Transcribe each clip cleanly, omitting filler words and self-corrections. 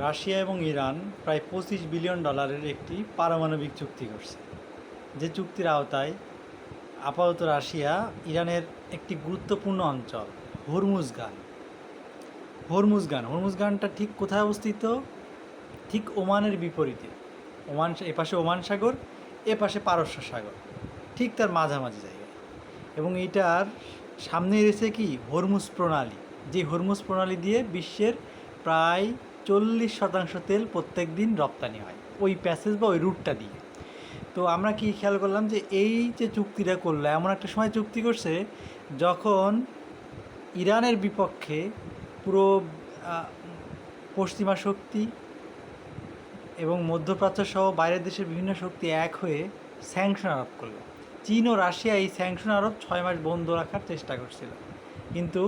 Russia এবং Iran প্রায় $25 billion একটি পারমাণবিক চুক্তি করছে, যে চুক্তির আওতায় আপাতত রাশিয়া ইরানের একটি গুরুত্বপূর্ণ অঞ্চল হরমুজগানটা ঠিক কোথায় অবস্থিত? ঠিক ওমানের বিপরীতে। এপাশে ওমান সাগর, এপাশে পারস্য সাগর, ঠিক তার মাঝামাঝি জায়গায়। এবং এইটার সামনে রয়েছে কি হরমুজ প্রণালী, যে হরমুজ প্রণালী দিয়ে বিশ্বের প্রায় 40% তেল প্রত্যেক দিন রপ্তানি হয় ওই প্যাসেজ বা ওই রুটটা দিয়ে। তো আমরা কি খেয়াল করলাম যে এই যে চুক্তিটা করলো, এমন একটা সময় চুক্তি করছে যখন ইরানের বিপক্ষে পুরো পশ্চিমা শক্তি এবং মধ্যপ্রাচ্য সহ বাইরের দেশের বিভিন্ন শক্তি এক হয়ে স্যাংশন আরোপ করলো। চীন ও রাশিয়া এই স্যাংশন আরোপ 6 মাস বন্ধ রাখার চেষ্টা করছিল, কিন্তু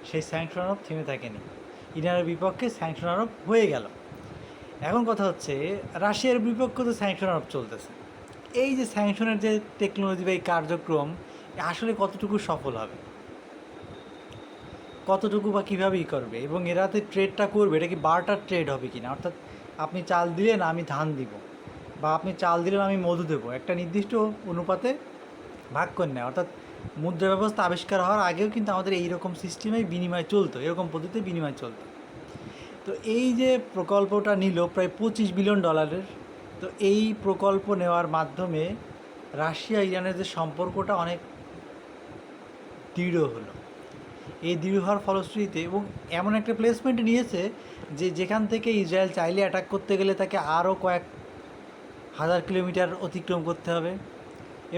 সেই স্যাংশন আরোপ থেমে থাকেনি। ইরানের বিপক্ষে স্যাংশন আরোপ হয়ে গেল। এখন কথা হচ্ছে রাশিয়ার বিপক্ষে তো স্যাংশন আরোপ চলতেছে। এই যে স্যাংশনের যে টেকনোলজি বা এই কার্যক্রম আসলে কতটুকু সফল হবে, কতটুকু বা কীভাবেই করবে, এবং এরাতে ট্রেডটা করবে এটা কি বার্টার ট্রেড হবে কিনা, অর্থাৎ আপনি চাল দিলেন আমি ধান দিব, বা আপনি চাল দিলেন আমি মধু দেবো, একটা নির্দিষ্ট অনুপাতে ভাগ করে নেয়। অর্থাৎ মুদ্রা ব্যবস্থা আবিষ্কার হওয়ার আগেও কিন্তু আমাদের এইরকম সিস্টেমেই বিনিময় চলতো, এরকম পদ্ধতিতে বিনিময় চলতো। তো এই যে প্রকল্পটা নিল প্রায় $25 বিলিয়ন, তো এই প্রকল্প নেওয়ার মাধ্যমে রাশিয়া ইরানের যে সম্পর্কটা অনেক দৃঢ় হলো। এই দৃঢ় হওয়ার ফলশ্রুতিতে এবং এমন একটা প্লেসমেন্ট নিয়েছে যে যেখান থেকে ইসরায়েল চাইলে অ্যাটাক করতে গেলে তাকে আরও কয়েক হাজার কিলোমিটার অতিক্রম করতে হবে।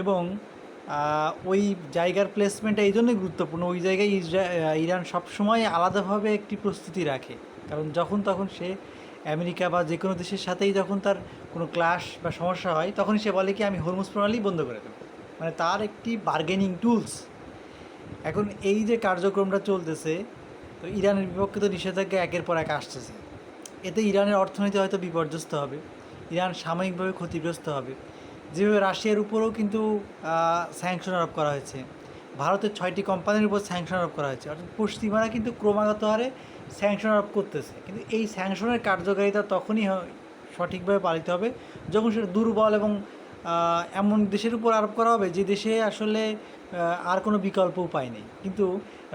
এবং ওই জায়গার প্লেসমেন্টটা এই জন্যই গুরুত্বপূর্ণ, ওই জায়গায় ইরান সবসময় আলাদাভাবে একটি প্রস্তুতি রাখে, কারণ যখন তখন সে আমেরিকা বা যে কোনো দেশের সাথেই যখন তার কোনো ক্লাশ বা সমস্যা হয় তখনই সে বলে কি আমি হরমুজ প্রণালী বন্ধ করে দেবো, মানে তার একটি বার্গেনিং টুলস। এখন এই যে কার্যক্রমটা চলতেছে, তো ইরানের বিপক্ষে তো নিষেধাজ্ঞা একের পর এক আসতেছে, এতে ইরানের অর্থনীতি হয়তো বিপর্যস্ত হবে, ইরান সাময়িকভাবে ক্ষতিগ্রস্ত হবে। যেভাবে রাশিয়ার উপরেও কিন্তু স্যাংশন আরোপ করা হয়েছে, ভারতের 6টি কোম্পানির উপর স্যাংশন আরোপ করা হয়েছে, অর্থাৎ পশ্চিমারা কিন্তু ক্রমাগত হারে স্যাংশন আরোপ করতেছে। কিন্তু এই স্যাংশনের কার্যকারিতা তখনই সঠিকভাবে পালিত হবে যখন সেটা দুর্বল এবং এমন দেশের উপর আরোপ করা হবে যে দেশে আসলে আর কোনো বিকল্প উপায় নেই। কিন্তু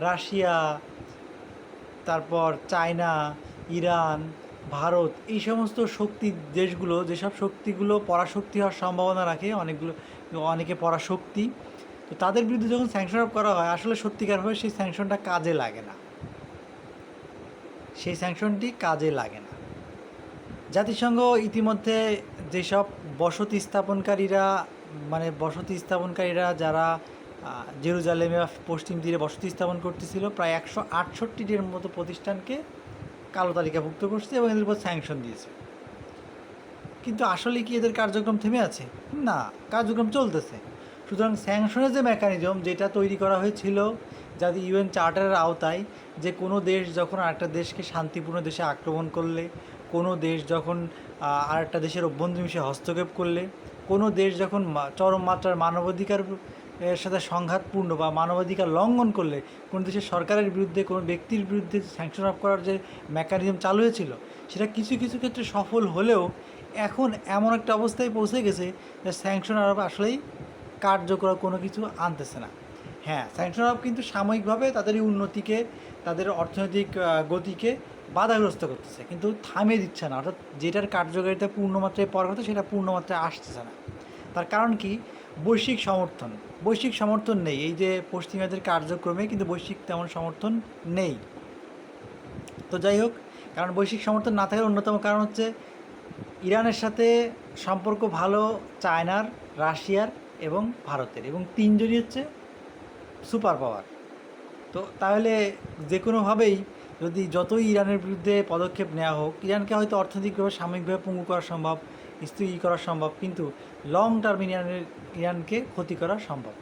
রাশিয়া, তারপর চায়না, ইরান, ভারত, এই সমস্ত শক্তি দেশগুলো, যেসব শক্তিগুলো পরাশক্তি হওয়ার সম্ভাবনা রাখে, অনেকে পরাশক্তি, তো তাদের বিরুদ্ধে যখন স্যাংশন আরোপ করা হয় আসলে সত্যিকারভাবে সেই স্যাংশনটা কাজে লাগে না, সেই স্যাংশনটি কাজে লাগে না। জাতিসংঘ ইতিমধ্যে যেসব বসতি স্থাপনকারীরা যারা জেরুজালেমে পশ্চিম তীরে বসতি স্থাপন করতেছিল, প্রায় 168টির মতো প্রতিষ্ঠানকে কালো তালিকাভুক্ত করছে এবং এদের উপর স্যাংশন দিয়েছে। কিন্তু আসলে কি এদের কার্যক্রম থেমে আছে? না, কার্যক্রম চলতেছে। সুতরাং স্যাংশনের যে মেকানিজম যেটা তৈরি করা হয়েছিল যাতে UN চার্টারের আওতায়, যে কোনো দেশ যখন আরেকটা দেশকে শান্তিপূর্ণ দেশে আক্রমণ করলে, কোনো দেশ যখন আরেকটা দেশের অভ্যন্তরীণ বিষয়ে হস্তক্ষেপ করলে, কোনো দেশ যখন চরম মাত্রার মানবাধিকার এর সাথে সংঘাতপূর্ণ বা মানবাধিকার লঙ্ঘন করলে, কোনো দেশের সরকারের বিরুদ্ধে, কোনো ব্যক্তির বিরুদ্ধে স্যাংশন আরোপ করার যে মেকানিজম চালু হয়েছিল সেটা কিছু কিছু ক্ষেত্রে সফল হলেও এখন এমন একটা অবস্থায় পৌঁছে গেছে যে স্যাংশন আরোপ আসলেই কার্যকর কোনো কিছু আনতেছে না। হ্যাঁ, স্যাংশন আরোপ কিন্তু সাময়িকভাবে তাদের উন্নতিকে, তাদের অর্থনৈতিক গতিকে বাধাগ্রস্ত করতেছে, কিন্তু থামিয়ে দিচ্ছে না। অর্থাৎ যেটার কার্যকারিতা পূর্ণমাত্রায় পাওয়ার কথা সেটা পূর্ণমাত্রায় আসতেছে না। তার কারণ কি? বৈশ্বিক সমর্থন নেই। এই যে পশ্চিমাদের কার্যক্রমে কিন্তু বৈশ্বিক তেমন সমর্থন নেই। তো যাই হোক, কারণ বৈশ্বিক সমর্থন না থাকার অন্যতম কারণ হচ্ছে ইরানের সাথে সম্পর্ক ভালো চায়নার, রাশিয়ার এবং ভারতের, এবং তিনজনই হচ্ছে সুপার পাওয়ার। তো তাহলে যে কোনোভাবেই যদি যতই ইরানের বিরুদ্ধে পদক্ষেপ নেওয়া হোক, ইরানকে হয়তো অর্থনৈতিকভাবে সাময়িকভাবে পঙ্গু করা সম্ভব, স্থির করা সম্ভব, কিন্তু লং টার্মে ইরানকে ক্ষতি করা সম্ভব।